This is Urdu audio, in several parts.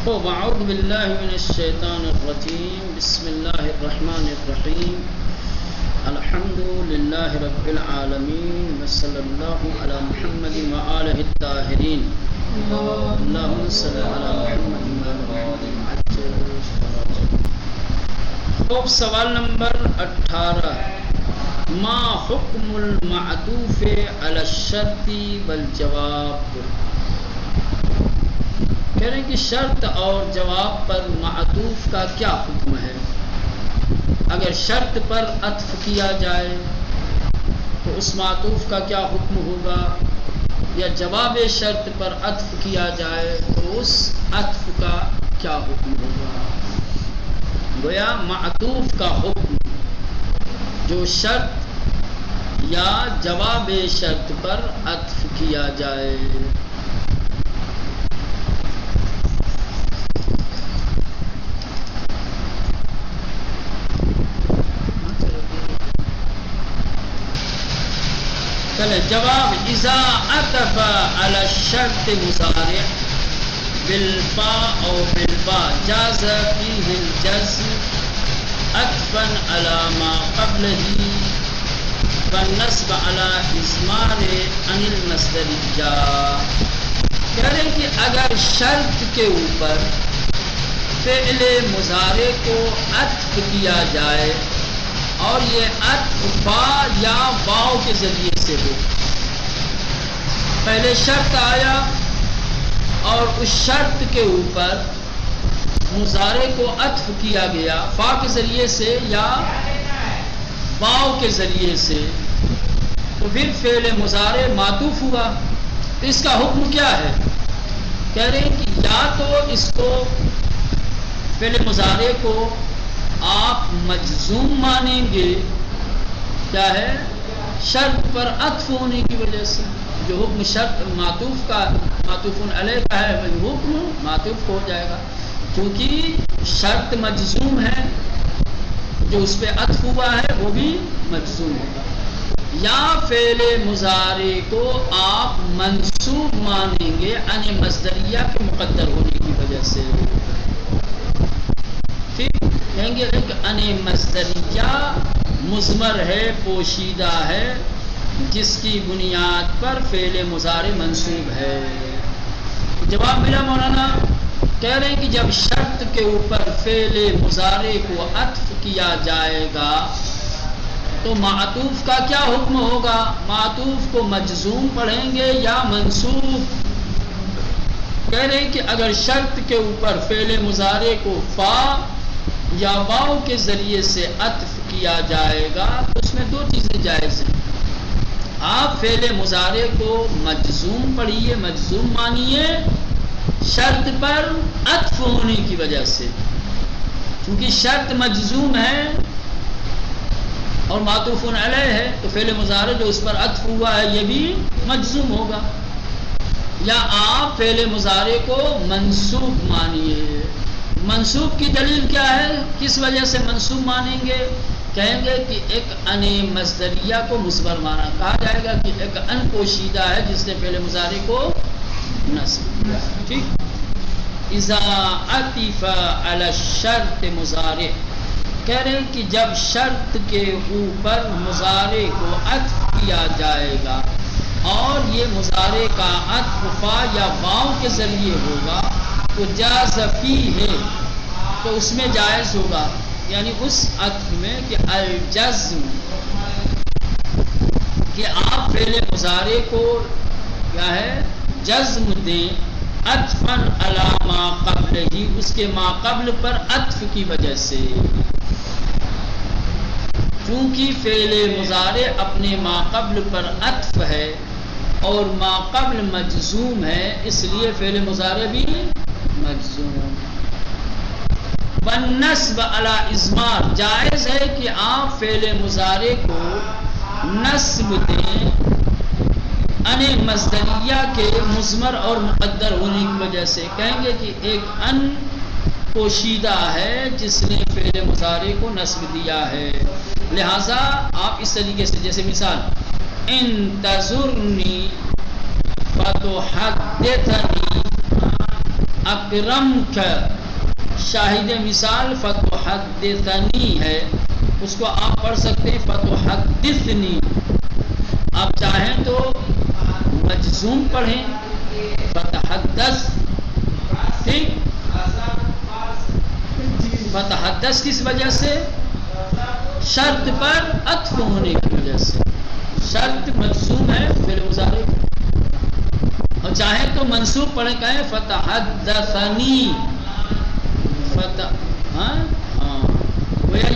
خوب اعوذ باللہ من الشیطان الرجیم بسم اللہ الرحمن الرحیم الحمد للہ رب العالمین وصلی اللہ علی محمد وآلہ الطاہرین اللہم صلی علی محمد وآلہ الطاہرین. خوب سوال نمبر 18 ما حکم المعطوف علی الشرط والجواب. کہہ رہے ہیں کہ شرط اور جواب پر معطوف کا کیا حکم ہے. اگر شرط پر عطف کیا جائے تو اس معطوف کا کیا حکم ہوگا، یا جواب شرط پر عطف کیا جائے تو اس عطف کا کیا حکم ہوگا. گویا معطوف کا حکم جو شرط یا جواب شرط پر عطف کیا جائے. جواب اذا عطف على الشرط مضارع بالفاء او بالباء جاز فيه الجزم عطفا على ما قبله والنصب على اضمار عن المصدرية. کہہ رہے ہیں کہ اگر شرط کے اوپر فعل مضارع کو عطف کیا جائے اور یہ عطف با یا واو کے ذریعے سے ہو. پہلے شرط آیا اور اس شرط کے اوپر مضارع کو عطف کیا گیا فا کے ذریعے سے یا واو کے ذریعے سے، تو پھر فعل مضارع معطوف ہوا. تو اس کا حکم کیا ہے؟ کہہ رہے ہیں کہ یا تو اس کو فعل مضارع کو آپ مجزوم مانیں گے، کیا ہے، شرط پر عطف ہونے کی وجہ سے. جو حکم شرط معطوف کا معطوف علیہ کا ہے وہ حکم معطوف ہو جائے گا، کیونکہ شرط مجزوم ہے، جو اس پہ عطف ہوا ہے وہ بھی مجزوم ہوگا. یا فعل مضارع کو آپ منصوب مانیں گے ان مصدریہ کے مقدر ہونے کی وجہ سے. کہیں گے کہ ان مصدریہ مضمر ہے، پوشیدہ ہے، جس کی بنیاد پر فعل مضارع منصوب ہے. جواب ملا مولانا. کہہ رہے ہیں کہ جب شرط کے اوپر فعل مضارع کو عطف کیا جائے گا تو معطوف کا کیا حکم ہوگا. معطوف کو مجزوم پڑھیں گے یا منصوب. کہہ رہے ہیں کہ اگر شرط کے اوپر فعل مضارع کو فا یا واو کے ذریعے سے عطف کیا جائے گا تو اس میں دو چیزیں جائز ہیں. آپ فعل مضارع کو مجزوم پڑھیے، مجزوم مانیے شرط پر عطف ہونے کی وجہ سے، کیونکہ شرط مجزوم ہے اور معطوف علیہ ہے تو فعل مضارع جو اس پر عطف ہوا ہے یہ بھی مجزوم ہوگا. یا آپ فعل مضارع کو منصوب مانیے. منصوب کی دلیل کیا ہے، کس وجہ سے منصوب مانیں گے. کہیں گے کہ ایک ان مصدریہ کو مثبت مانا، کہا جائے گا کہ ایک ان پوشیدہ ہے جس نے فعل مضارع کو نصب کیا. ٹھیک. اذا عطف علی الشرط مضارع. کہہ رہے ہیں کہ جب شرط کے اوپر مضارع کو عطف کیا جائے گا اور یہ مضارع کا عطف فا یا واو کے ذریعے ہوگا تو جاز فیہ، تو اس میں جائز ہوگا، یعنی اس عطف میں کہ الجزم، کہ آپ فعل مضارع کو کیا ہے جزم دیں عطفا علی ما قبل ہی، اس کے ما قبل پر عطف کی وجہ سے. چونکہ فعل مضارع اپنے ما قبل پر عطف ہے اور ما قبل مجزوم ہے، اس لیے فعل مضارع بھی مجزوم. والنصب علی اضمار، جائز ہے کہ آپ فعل مضارع کو نصب دیں ان مصدریہ کے مضمر اور مقدر ہونے کی وجہ سے. کہیں گے کہ ایک ان پوشیدہ ہے جس نے فعل مضارع کو نصب دیا ہے، لہذا آپ اس طریقے سے، جیسے مثال انتظرنی فتحدثنی اکرم کا شاہد مثال فتحدثنی ہے، اس کو آپ پڑھ سکتے ہیں فتحدثنی. آپ چاہیں تو مجزوم پڑھیں فتحدث. ٹھیک، فتحدث کس وجہ سے؟ شرط پر عطف ہونے کی وجہ سے. شرط مجزوم ہے فعل مضارع، اور چاہے تو منصوب پڑھیں کہیں فتحدثنی.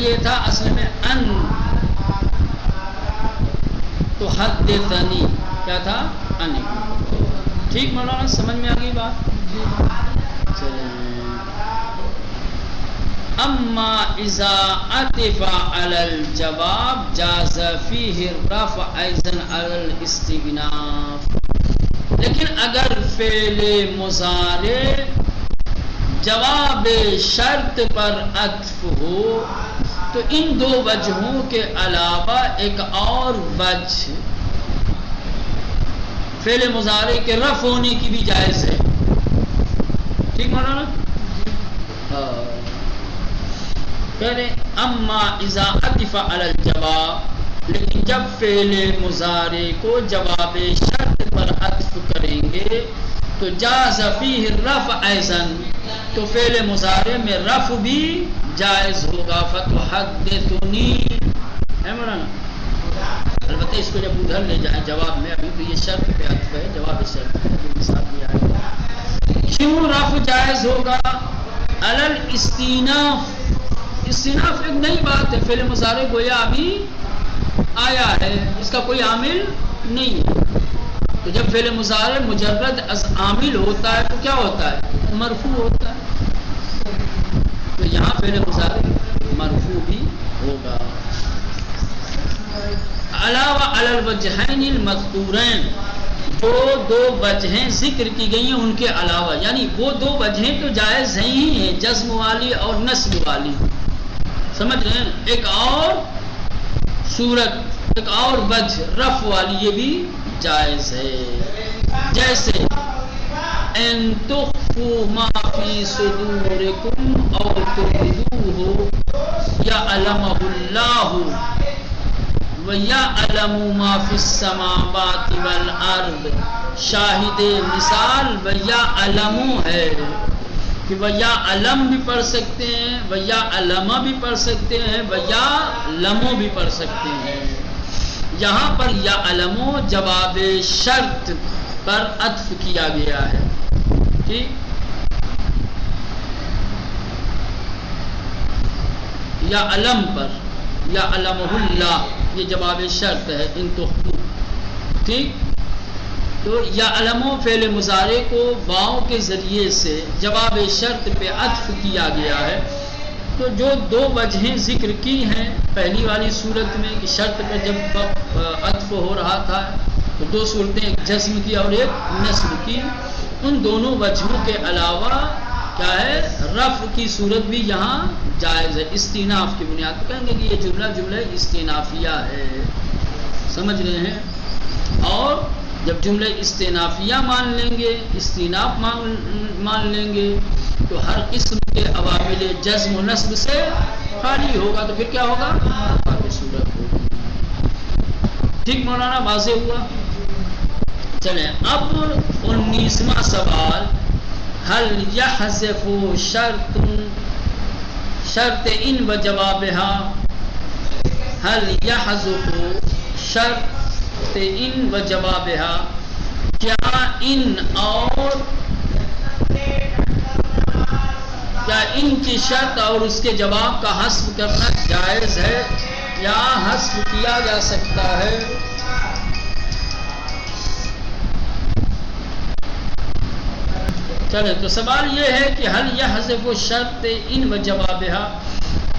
یہ تھا اصل میں ان تحدثنی، کیا تھا؟ ان. ٹھیک مولانا، سمجھ میں آ گئی بات؟ اما اذا عطف علی الجواب جاز فیہ الرفع ایضا علی الاستئناف. لیکن اگر فعل مضارع جواب شرط پر عطف ہو تو ان دو وجہوں کے علاوہ ایک اور وجہ فعل مضارع کے رفع ہونے کی بھی جائز ہے. ٹھیک مولانا؟ کہہ رہے اما اذا عطف علی الجواب، لیکن جب فعل مضارع کو جواب شرط پر عطف کریں گے تو جاز فیہ الرفع ایضا، تو فعل مضارع میں رفع بھی جائز ہوگا. فتحدثنی ہے مولانا. البتہ اس کو جب ادھر لے جائیں جواب میں، ابھی تو یہ شرط پہ عطف ہے، جواب شرط ہے، جو مثال دیا ہے. کیوں رفع جائز ہوگا؟ علی الاستئناف. استئناف ایک نئی بات ہے، فعل مضارع گویا ابھی آیا ہے، اس کا کوئی عامل نہیں ہے. تو جب فعل مضارع مجرد از عامل ہوتا ہے تو کیا ہوتا ہے؟ مرفوع ہوتا ہے. تو یہاں فعل مضارع مرفوع بھی ہوگا. علاوہ علی الوجہین المذکورین، دو وجہیں ذکر کی گئی ہیں ان کے علاوہ، یعنی وہ دو وجہیں تو جائز ہی ہیں، جزم والی اور نصب والی. سمجھ رہے ہیں؟ ایک اور صورت، ایک اور وجہ رفع والی، یہ بھی جائز ہے. جیسے ان تخفوا ما فی صدورکم او تبدوہ یعلمہ اللہ وَيَعْلَمُ مَا فِي السَّمَاوَاتِ وَالْأَرْضِ. شاہد مثال وَيَعْلَمُ ہے کہ وَيَعْلَمُ بھی پڑھ سکتے ہیں، وَيَعْلَمَ بھی پڑھ سکتے ہیں، وَيَعْلَمُ بھی پڑھ سکتے ہیں. یہاں پر یعلم جواب شرط پر عطف کیا گیا ہے. ٹھیک، یعلم پر، یعلمہ اللہ یہ جواب شرط ہے. ان تخفوا. ٹھیک، تو یعلم فعل مضارع کو واؤ کے ذریعے سے جواب شرط پہ عطف کیا گیا ہے. تو جو دو وجہیں ذکر کی ہیں پہلی والی صورت میں کہ شرط پہ جب عطف ہو رہا تھا تو دو صورتیں، ایک جزم کی اور ایک نصب کی، ان دونوں وجہوں کے علاوہ کیا ہے؟ رفع کی صورت بھی یہاں جائز ہے. استئناف کی بنیاد پر کہیں گے کہ یہ جملہ استئنافیہ ہے. سمجھ رہے ہیں؟ اور جب جملے استئنافیہ مان لیں گے، استئناف مان لیں گے تو ہر قسم کے عوامل جزم و نصب سے خالی ہوگا. تو پھر کیا ہوگا؟ رفع کی صورت ہوگی. ٹھیک مولانا، واضح ہوا؟ چلیں اب 19واں سوال، هل يحذف شرط ان و جوابها، هل يحذف شرط ان و جوابها، کیا ان کی شرط اور اس کے جواب کا حذف کرنا جائز ہے یا حذف کیا جا سکتا ہے؟ چلے تو سوال یہ ہے کہ حل یحذف شرط ان و جوابها،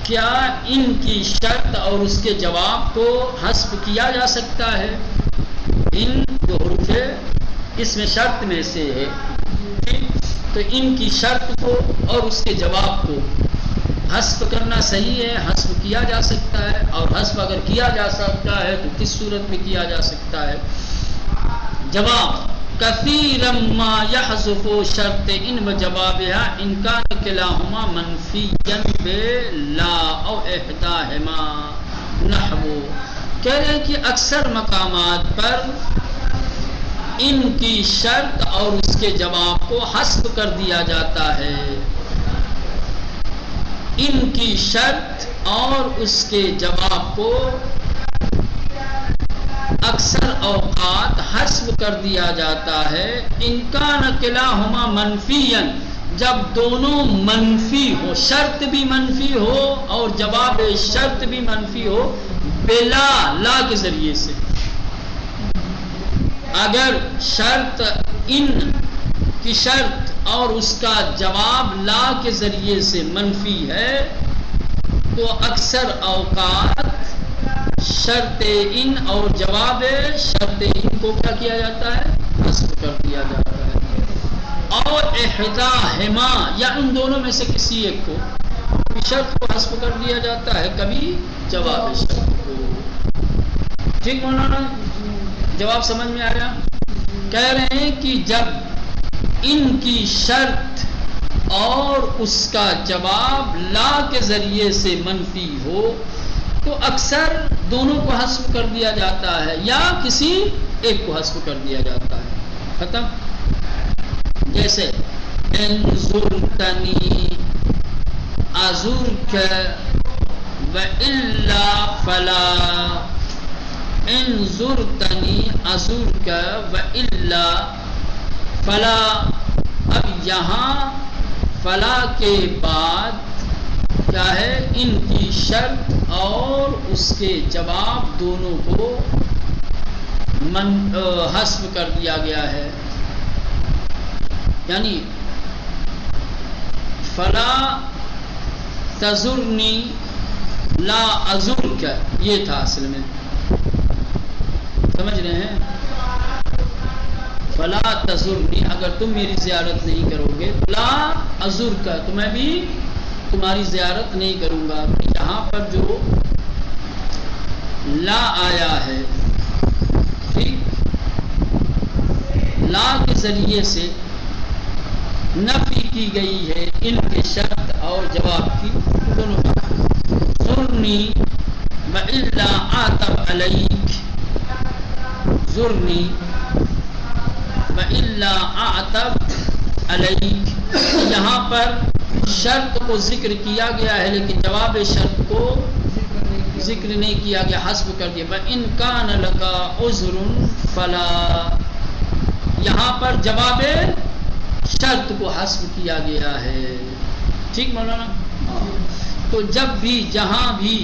کیا ان کی شرط اور اس کے جواب کو حذف کیا جا سکتا ہے؟ ان جو حروف اس میں شرط میں سے ہے، تو ان کی شرط کو اور اس کے جواب کو حذف کرنا صحیح ہے، حذف کیا جا سکتا ہے. اور حذف اگر کیا جا سکتا ہے تو کس صورت میں کیا جا سکتا ہے؟ جواب کثیرا ما یحذف شرط ان و جوابها ان کان کلاہما منفیا بلا او احداہما نحو. کہہ رہے ہیں کہ اکثر مقامات پر ان کی شرط اور اس کے جواب کو حذف کر دیا جاتا ہے. ان کی شرط اور اس کے جواب کو اکثر اوقات حذف کر دیا جاتا ہے. ان کان کلاہما منفیا، جب دونوں منفی ہو، شرط بھی منفی ہو اور جواب شرط بھی منفی ہو، بلا لا کے ذریعے سے. اگر شرط ان کی شرط اور اس کا جواب لا کے ذریعے سے منفی ہے تو اکثر اوقات شرط ان اور جواب شرط ان کو کیا کیا جاتا ہے؟ حذف کر دیا جاتا ہے. اور احداہما یا ان دونوں میں سے کسی ایک کو، کبھی شرط کو حذف کر دیا جاتا ہے، کبھی جواب شرط کو. ٹھیک مولانا، جواب سمجھ میں آیا؟ کہہ رہے ہیں کہ جب ان کی شرط اور اس کا جواب لا کے ذریعے سے منفی ہو تو اکثر دونوں کو حذف کر دیا جاتا ہے یا کسی ایک کو حذف کر دیا جاتا ہے. ختم. جیسے انظرتنی ازرک والا فلا، انظرتنی ازرک والا فلا. اب یہاں فلا کے بعد کیا ہے؟ ان کی شرط اور اس کے جواب دونوں کو حذف کر دیا گیا ہے. یعنی فلا تزرنی لا ازرک، یہ تھا اصل میں. سمجھ رہے ہیں؟ فلا تزرنی، اگر تم میری زیارت نہیں کرو گے، لا ازرک، تو میں بھی تمہاری زیارت نہیں کروں گا. یہاں پر جو لا آیا ہے، ٹھیک، لا کے ذریعے سے نفی کی گئی ہے ان کے شرط اور جواب کی دونوں. زرنی والا آتب علیک، زرنی والا آتب علیک. یہاں پر شرط کو ذکر کیا گیا ہے لیکن جواب شرط کو ذکر نہیں کیا گیا، حذف کر دیا. وَإِن كَانَ لَكَ عُذْرٌ فَلَا، یہاں پر جواب شرط کو حذف کیا گیا ہے. ٹھیک مولانا؟ تو جب بھی جہاں بھی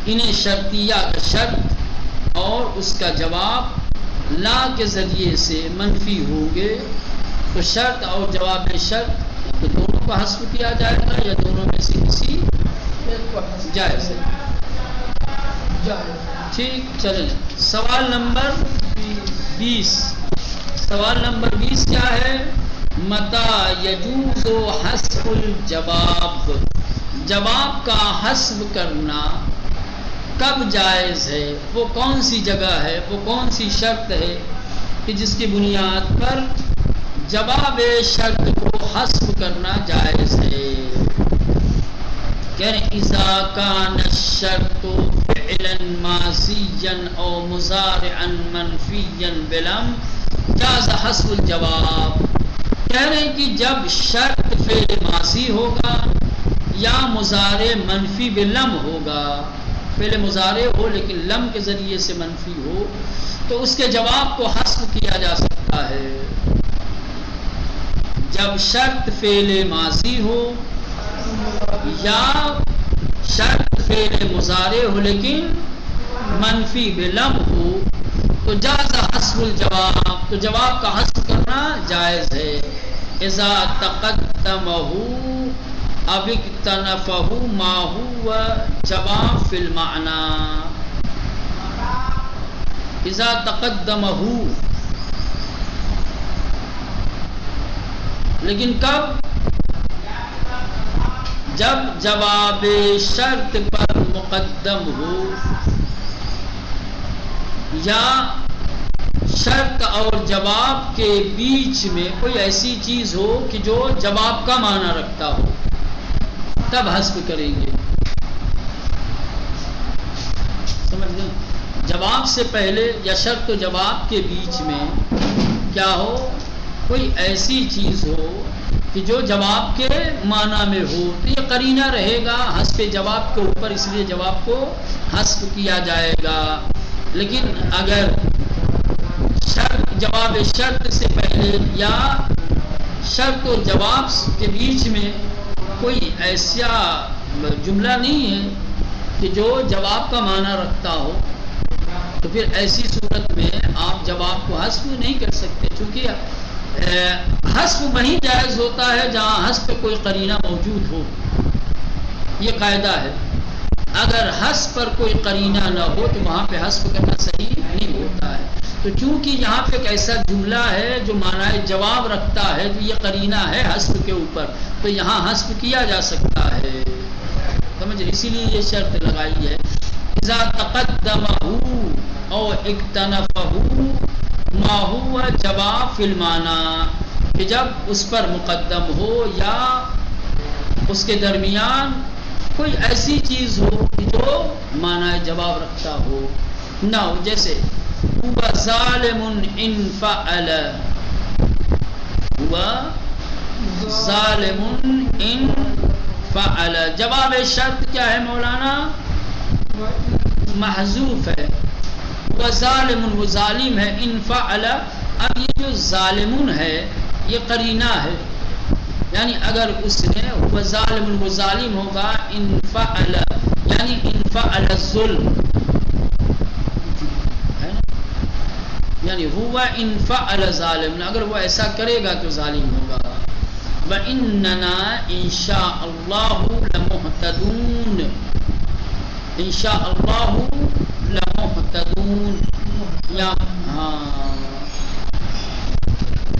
انہیں شرطیہ کا شرط اور اس کا جواب لا کے ذریعے سے منفی ہوں گے تو شرط اور جواب شرط تو دونوں کو حذف کیا جائے گا یا دونوں میں سے کسی جائز ہے. ٹھیک، چلیں. سوال نمبر 20. سوال نمبر 20 کیا ہے؟ متى يجوز حذف الجواب، جواب کا حذف کرنا کب جائز ہے؟ وہ کون سی جگہ ہے، وہ کون سی شرط ہے کہ جس کی بنیاد پر جواب شرط کو حذف کرنا جائز ہے؟ کہ اذا کان الشرط فعلا ماضیا او مضارعا منفیا بلم جاز حذف الجواب. کہہ رہے ہیں کہ جب شرط فعل ماضی ہوگا یا مضارع منفی بلم ہوگا، فعل مضارع ہو لیکن لم کے ذریعے سے منفی ہو تو اس کے جواب کو حذف کیا جا سکتا ہے. جب شرط فعل ماضی ہو یا شرط فعل مضارع ہو لیکن منفی بلم ہو تو جاز حذف الجواب، تو جواب کا حذف کرنا جائز ہے. اذا تقدمہ اب اکتنفہ ما ہوا جواب فی المعنی. اذا تقدمہ، لیکن کب؟ جب جواب شرط پر مقدم ہو یا شرط اور جواب کے بیچ میں کوئی ایسی چیز ہو کہ جو جواب کا معنی رکھتا ہو، تب حذف کریں گے. سمجھ گئے؟ جواب سے پہلے یا شرط و جواب کے بیچ میں کیا ہو، کوئی ایسی چیز ہو کہ جو جواب کے معنی میں ہو، تو یہ قرینہ رہے گا حذف جواب کے اوپر، اس لیے جواب کو حذف کیا جائے گا. لیکن اگر جواب شرط سے پہلے یا شرط و جواب کے بیچ میں کوئی ایسا جملہ نہیں ہے کہ جو جواب کا معنی رکھتا ہو، تو پھر ایسی صورت میں آپ جواب کو حذف نہیں کر سکتے، چونکہ حذف وہیں جائز ہوتا ہے جہاں حذف پہ کوئی قرینہ موجود ہو. یہ قاعدہ ہے. اگر حذف پر کوئی قرینہ نہ ہو تو وہاں پہ حذف کرنا صحیح نہیں ہوتا ہے. تو چونکہ یہاں پہ ایک ایسا جملہ ہے جو معنی جواب رکھتا ہے، تو یہ قرینہ ہے حذف کے اوپر، تو یہاں حذف کیا جا سکتا ہے. سمجھ، اسی لیے یہ شرط لگائی ہے. اذا تقدمہ او اکتنفہ ما ہوا جواب فی المعنی، کہ جب اس پر مقدم ہو یا اس کے درمیان کوئی ایسی چیز ہو کہ جو معنی جواب رکھتا ہو نہ ہو. جیسے ہوا ظالم ان فعل، ہوا ظالم ان فعل، جواب شرط کیا ہے مولانا؟ محذوف ہے. وہ ظالم، وہ ظالم ہے. ان فعل، اب یہ جو ظالمون ہے یہ قرینہ ہے، یعنی اگر اس نے وہ ظالم، وہ ظالم ہوگا ان فعل، یعنی ان فعل الظلم ہے نا، یعنی ہوا ان فعل ظالم، اگر وہ ایسا کرے گا تو ظالم ہوگا. وَإِنَّنَا إِن شَاءَ اللَّهُ لَمُهْتَدُونَ، ان شاء اللہ لمحتدون، یا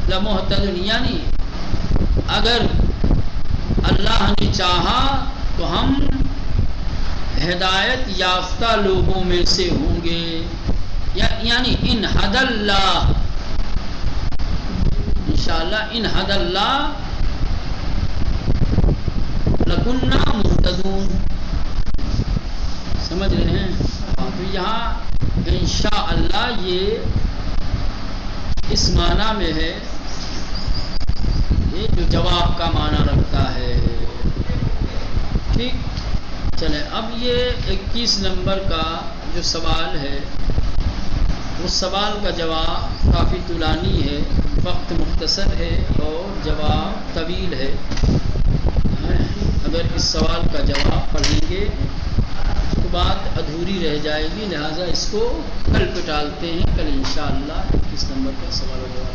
لمحتدون، یعنی اگر اللہ نے چاہا تو ہم ہدایت یافتہ لوگوں میں سے ہوں گے. یعنی ان ہد اللہ، انشاءاللہ ان ہد اللہ لکننا مہتدون. سمجھ رہے ہیں؟ تو یہاں انشاءاللہ یہ اس معنی میں ہے، یہ جو جواب کا معنی رکھتا ہے. ٹھیک، چلیں اب یہ 21 نمبر کا جو سوال ہے، اس سوال کا جواب کافی طولانی ہے، وقت مختصر ہے اور جواب طویل ہے. اگر اس سوال کا جواب پڑھیں گے تو بات ادھوری رہ جائے گی، لہٰذا اس کو کل پہ ٹالتے ہیں. کل انشاءاللہ 21 نمبر کا سوال ہوگا.